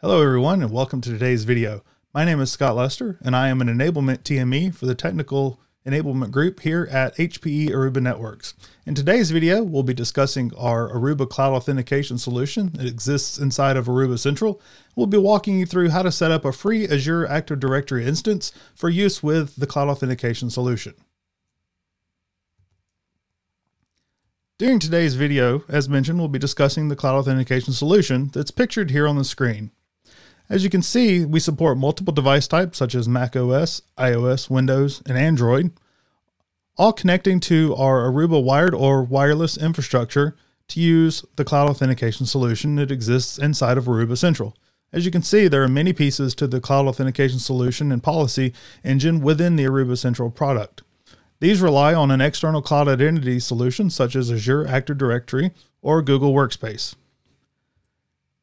Hello everyone and welcome to today's video. My name is Scott Lester and I am an enablement TME for the technical enablement group here at HPE Aruba Networks. In today's video, we'll be discussing our Aruba Cloud Authentication solution that exists inside of Aruba Central. We'll be walking you through how to set up a free Azure Active Directory instance for use with the Cloud Authentication solution. During today's video, as mentioned, we'll be discussing the Cloud Authentication solution that's pictured here on the screen. As you can see, we support multiple device types such as Mac OS, iOS, Windows, and Android, all connecting to our Aruba wired or wireless infrastructure to use the Cloud Authentication solution that exists inside of Aruba Central. As you can see, there are many pieces to the Cloud Authentication solution and policy engine within the Aruba Central product. These rely on an external cloud identity solution such as Azure Active Directory or Google Workspace.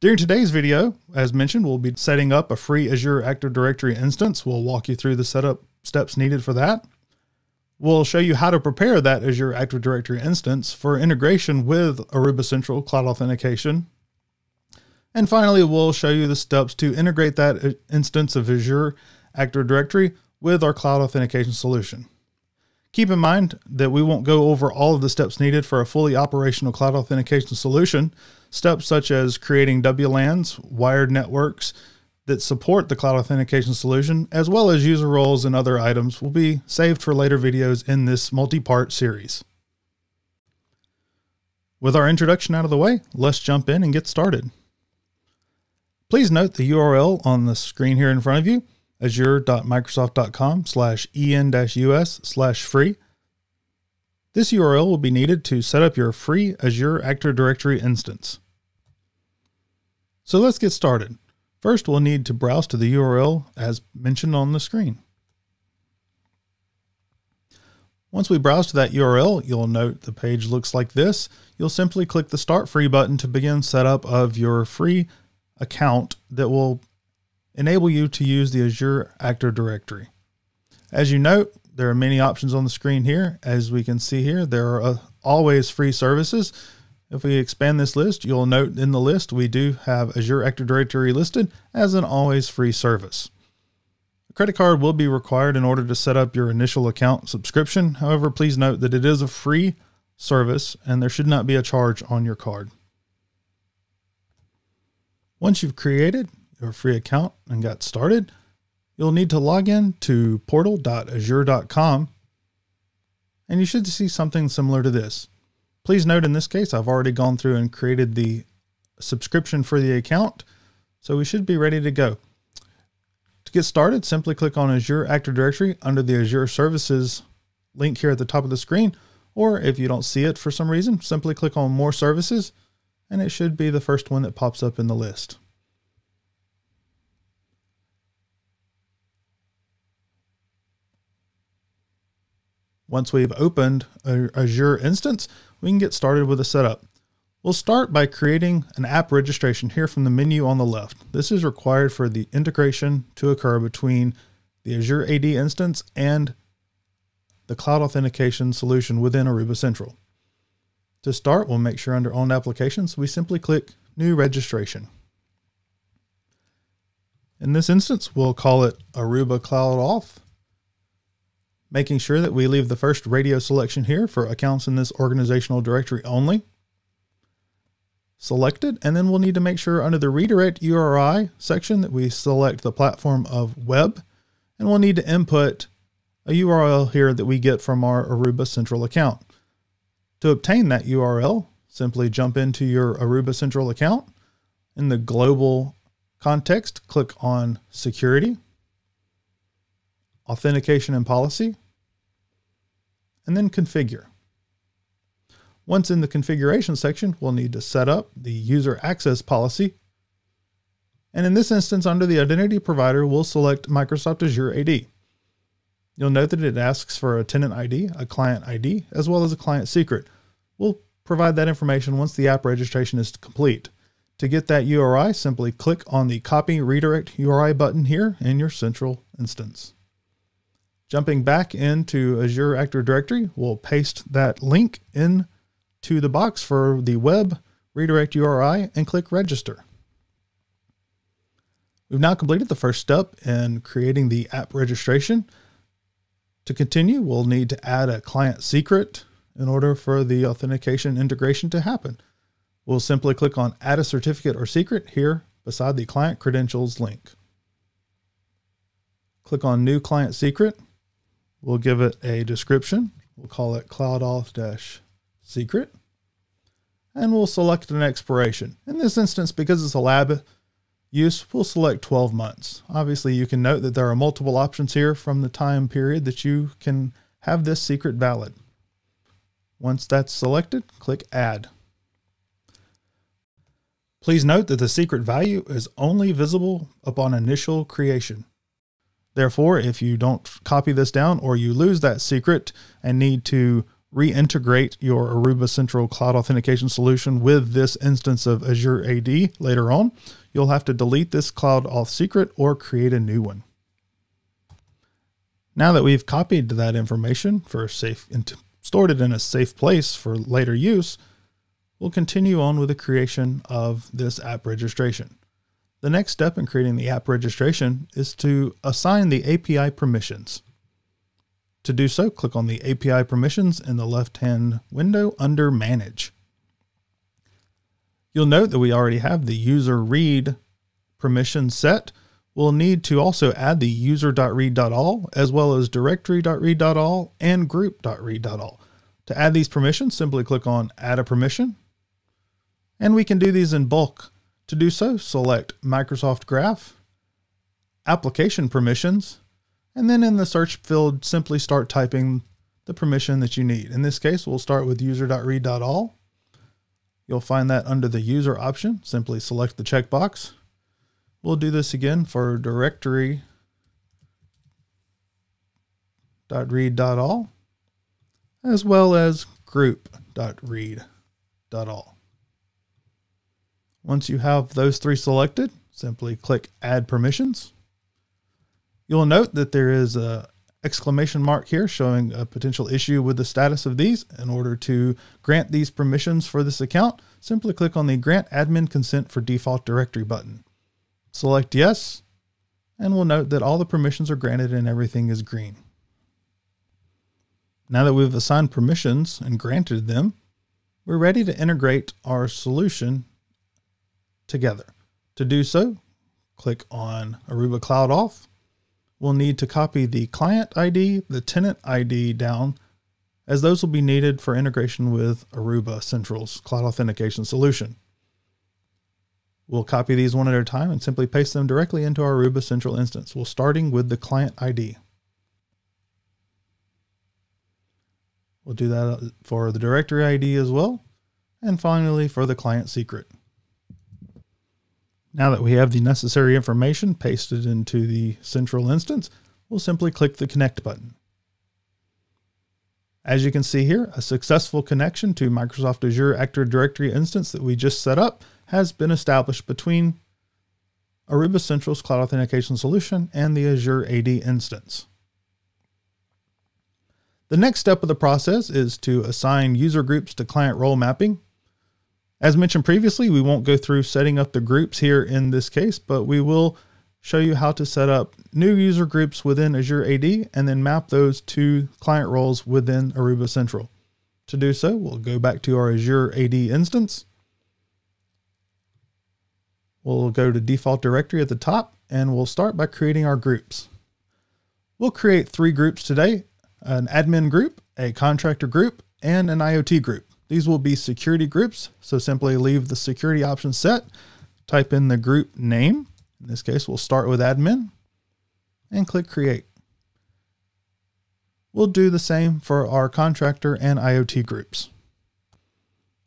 During today's video, as mentioned, we'll be setting up a free Azure Active Directory instance. We'll walk you through the setup steps needed for that. We'll show you how to prepare that Azure Active Directory instance for integration with Aruba Central Cloud Authentication. And finally, we'll show you the steps to integrate that instance of Azure Active Directory with our Cloud Authentication solution. Keep in mind that we won't go over all of the steps needed for a fully operational Cloud Authentication solution. Steps such as creating WLANs, wired networks that support the Cloud Authentication solution, as well as user roles and other items will be saved for later videos in this multi-part series. With our introduction out of the way, let's jump in and get started. Please note the URL on the screen here in front of you, azure.microsoft.com/en-us/free. This URL will be needed to set up your free Azure Active Directory instance. So let's get started. First, we'll need to browse to the URL as mentioned on the screen. Once we browse to that URL, you'll note the page looks like this. You'll simply click the Start Free button to begin setup of your free account that will enable you to use the Azure Active Directory. As you note, there are many options on the screen here. As we can see here, there are always free services. If we expand this list, you'll note in the list we do have Azure Active Directory listed as an always free service. A credit card will be required in order to set up your initial account subscription. However, please note that it is a free service and there should not be a charge on your card. Once you've created your free account and got started, you'll need to log in to portal.azure.com and you should see something similar to this. Please note in this case, I've already gone through and created the subscription for the account, so we should be ready to go. To get started, simply click on Azure Active Directory under the Azure Services link here at the top of the screen, or if you don't see it for some reason, simply click on More Services and it should be the first one that pops up in the list. Once we've opened an Azure instance, we can get started with the setup. We'll start by creating an app registration here from the menu on the left. This is required for the integration to occur between the Azure AD instance and the Cloud Authentication solution within Aruba Central. To start, we'll make sure under Owned Applications, we simply click New Registration. In this instance, we'll call it Aruba Cloud Auth, making sure that we leave the first radio selection here for accounts in this organizational directory only selected, and then we'll need to make sure under the redirect URI section that we select the platform of web, and we'll need to input a URL here that we get from our Aruba Central account. To obtain that URL, simply jump into your Aruba Central account. In the global context, click on Security, Authentication and Policy, and then Configure. Once in the configuration section, we'll need to set up the user access policy. And in this instance, under the identity provider, we'll select Microsoft Azure AD. You'll note that it asks for a tenant ID, a client ID, as well as a client secret. We'll provide that information once the app registration is complete. To get that URI, simply click on the Copy Redirect URI button here in your central instance. Jumping back into Azure Active Directory, we'll paste that link into the box for the web redirect URI and click Register. We've now completed the first step in creating the app registration. To continue, we'll need to add a client secret in order for the authentication integration to happen. We'll simply click on Add a Certificate or Secret here beside the Client Credentials link. Click on New Client Secret. We'll give it a description. We'll call it CloudAuth-Secret. And we'll select an expiration. In this instance, because it's a lab use, we'll select 12 months. Obviously, you can note that there are multiple options here from the time period that you can have this secret valid. Once that's selected, click Add. Please note that the secret value is only visible upon initial creation. Therefore, if you don't copy this down or you lose that secret and need to reintegrate your Aruba Central Cloud Authentication solution with this instance of Azure AD later on, you'll have to delete this Cloud Auth secret or create a new one. Now that we've copied that information for safe and stored it in a safe place for later use, we'll continue on with the creation of this app registration. The next step in creating the app registration is to assign the API permissions. To do so, click on the API permissions in the left-hand window under Manage. You'll note that we already have the user read permission set. We'll need to also add the user.read.all as well as directory.read.all and group.read.all. To add these permissions, simply click on Add a Permission. And we can do these in bulk. To do so, select Microsoft Graph, Application Permissions, and then in the search field, simply start typing the permission that you need. In this case, we'll start with user.read.all. You'll find that under the user option, simply select the checkbox. We'll do this again for directory.read.all, as well as group.read.all. Once you have those three selected, simply click Add Permissions. You'll note that there is an exclamation mark here showing a potential issue with the status of these. In order to grant these permissions for this account, simply click on the Grant Admin Consent for Default Directory button. Select Yes, and we'll note that all the permissions are granted and everything is green. Now that we've assigned permissions and granted them, we're ready to integrate our solution together. To do so, click on Aruba Cloud Auth. We'll need to copy the client ID, the tenant ID down, as those will be needed for integration with Aruba Central's Cloud Authentication solution. We'll copy these one at a time and simply paste them directly into our Aruba Central instance. We'll starting with the client ID. We'll do that for the directory ID as well. And finally for the client secret. Now that we have the necessary information pasted into the central instance, we'll simply click the Connect button. As you can see here, a successful connection to Microsoft Azure Active Directory instance that we just set up has been established between Aruba Central's Cloud Authentication solution and the Azure AD instance. The next step of the process is to assign user groups to client role mapping. As mentioned previously, we won't go through setting up the groups here in this case, but we will show you how to set up new user groups within Azure AD and then map those to client roles within Aruba Central. To do so, we'll go back to our Azure AD instance. We'll go to default directory at the top and we'll start by creating our groups. We'll create 3 groups today: an admin group, a contractor group, and an IoT group. These will be security groups, so simply leave the security option set, type in the group name. In this case, we'll start with admin and click create. We'll do the same for our contractor and IoT groups.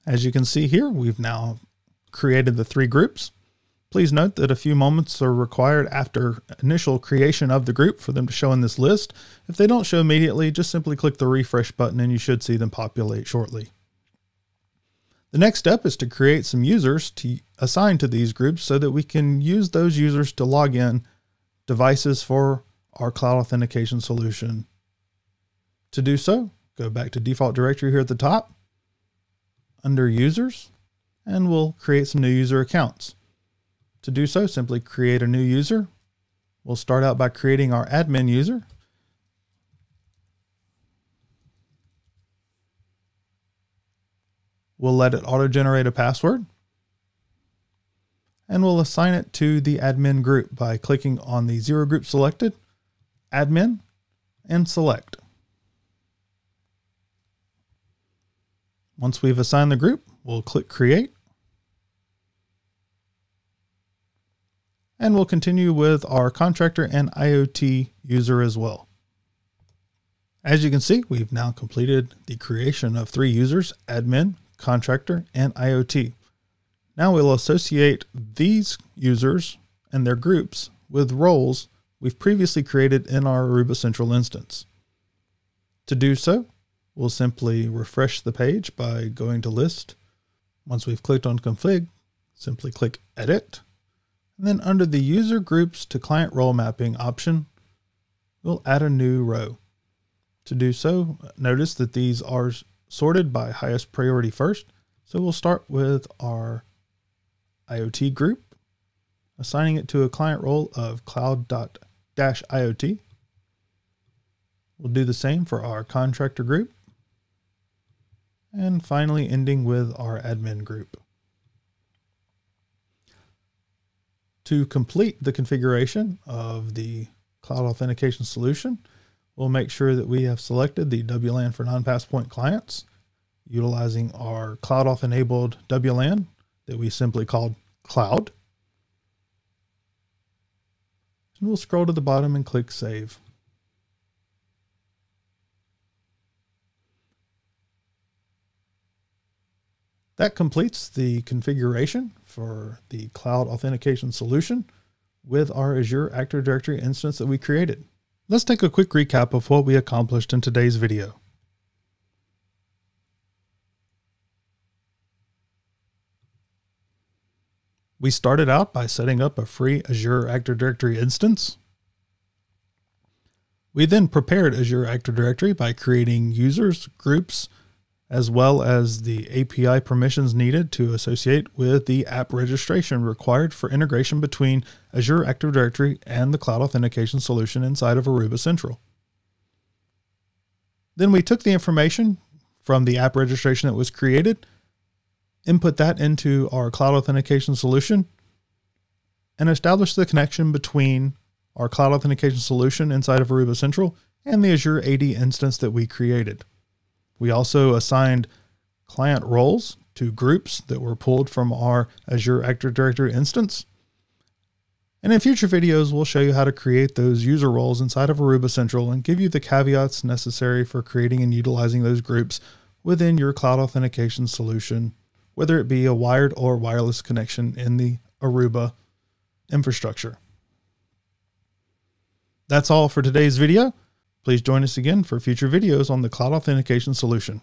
As you can see here, we've now created the 3 groups. Please note that a few moments are required after initial creation of the group for them to show in this list. If they don't show immediately, just simply click the refresh button and you should see them populate shortly. The next step is to create some users to assign to these groups so that we can use those users to log in devices for our cloud authentication solution. To do so, go back to default directory here at the top under users, and we'll create some new user accounts. To do so, simply create a new user. We'll start out by creating our admin user. We'll let it auto-generate a password. And we'll assign it to the admin group by clicking on the 0 group selected, admin, and select. Once we've assigned the group, we'll click create. And we'll continue with our contractor and IoT user as well. As you can see, we've now completed the creation of 3 users: admin, contractor, and IoT. Now we'll associate these users and their groups with roles we've previously created in our Aruba Central instance. To do so, we'll simply refresh the page by going to List. Once we've clicked on Config, simply click Edit. And then under the User Groups to Client Role Mapping option, we'll add a new row. To do so, notice that these are sorted by highest priority first. So we'll start with our IoT group, assigning it to a client role of cloud.-IoT. We'll do the same for our contractor group. And finally ending with our admin group. To complete the configuration of the cloud authentication solution, we'll make sure that we have selected the WLAN for non-passpoint clients, utilizing our CloudAuth enabled WLAN that we simply called Cloud. And we'll scroll to the bottom and click Save. That completes the configuration for the cloud authentication solution with our Azure Active Directory instance that we created. Let's take a quick recap of what we accomplished in today's video. We started out by setting up a free Azure Active Directory instance. We then prepared Azure Active Directory by creating users, groups, as well as the API permissions needed to associate with the app registration required for integration between Azure Active Directory and the cloud authentication solution inside of Aruba Central. Then we took the information from the app registration that was created, input that into our cloud authentication solution, and established the connection between our cloud authentication solution inside of Aruba Central and the Azure AD instance that we created. We also assigned client roles to groups that were pulled from our Azure Active Directory instance. And in future videos, we'll show you how to create those user roles inside of Aruba Central and give you the caveats necessary for creating and utilizing those groups within your cloud authentication solution, whether it be a wired or wireless connection in the Aruba infrastructure. That's all for today's video. Please join us again for future videos on the cloud authentication solution.